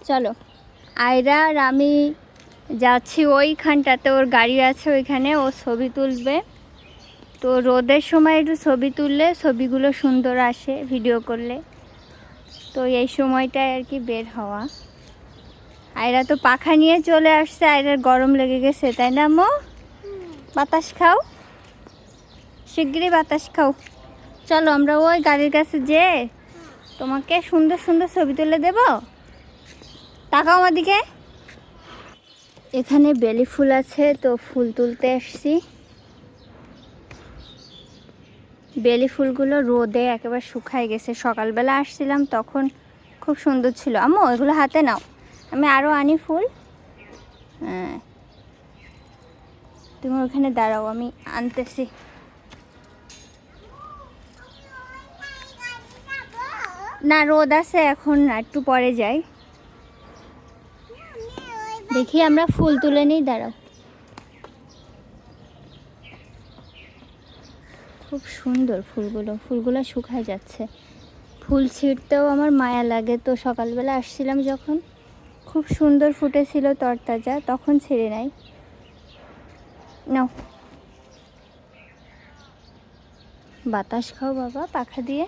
চলো, আয়রা আর আমি যাচ্ছি ওইখানটাতে, ওর গাড়ি আছে ওইখানে, ও ছবি তুলবে। তো রোদের সময় একটু ছবি তুললে ছবিগুলো সুন্দর আসে ভিডিও করলে, তো এই সময়টায় আর কি বের হওয়া। আয়রা তো পাখা নিয়ে চলে আসছে, আয়রার গরম লেগে গেছে, তাই না মো? বাতাস খাও, শিগগিরই বাতাস খাও। চলো আমরা ওই গাড়ির কাছে যেয়ে তোমাকে সুন্দর সুন্দর ছবি তুলে দেব। তাকাও আমার দিকে। এখানে বেলি ফুল আছে, তো ফুল তুলতে আসছি। বেলি ফুলগুলো রোদে একেবারে শুকায় গেছে, সকালবেলা আসছিলাম তখন খুব সুন্দর ছিল। আম্মু এগুলো হাতে নাও, আমি আরও আনি ফুল। হ্যাঁ, তুমি ওখানে দাঁড়াও, আমি আনতেছি। না, রোদ আছে এখন না, একটু পরে যাই। দেখি আমরা ফুল তুলে নিই, দাঁড়াও। খুব সুন্দর ফুলগুলো শুকায় যাচ্ছে। ফুল ছিঁড়তেও আমার মায়া লাগে, তো সকালবেলা আসছিলাম যখন খুব সুন্দর ফুটেছিল তরতাজা, তখন ছিঁড়ে নাই। নাও, বাতাস খাও বাবা পাখা দিয়ে।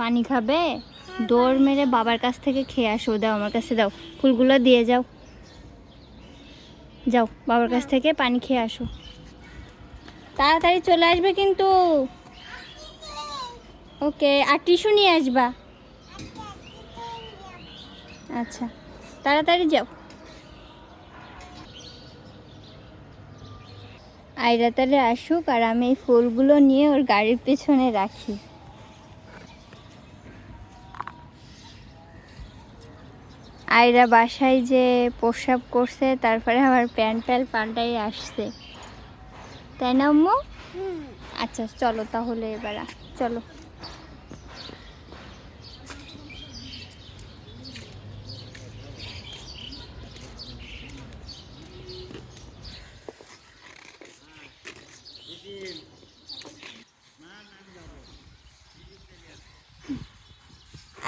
পানি খাবে? দৌড় মেরে বাবার কাছ থেকে খেয়ে আসো। দাও আমার কাছে দাও, ফুলগুলো দিয়ে যাও। যাও বাবার কাছ থেকে পানি খেয়ে আসো, তাড়াতাড়ি চলে আসবে কিন্তু। ওকে, আর টিস্যু নিয়ে আসবা। আচ্ছা, তাড়াতাড়ি যাও। আয়রা তাহলে আসুক, আর আমি এই ফুলগুলো নিয়ে ওর গাড়ির পেছনে রাখি। আয়রা বাসায় যে প্রস্রাব করছে, তারপরে আবার প্যান্ট পাল্টাই আসছে, তাই না আম্মু? আচ্ছা চলো তাহলে এবার চলো।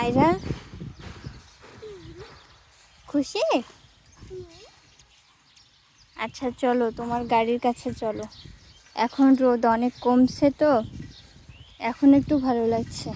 আয়রা খুশি? আচ্ছা চলো তোমার গাড়ির কাছে চলো, এখন রোদ অনেক কমছে তো এখন একটু ভালো লাগছে।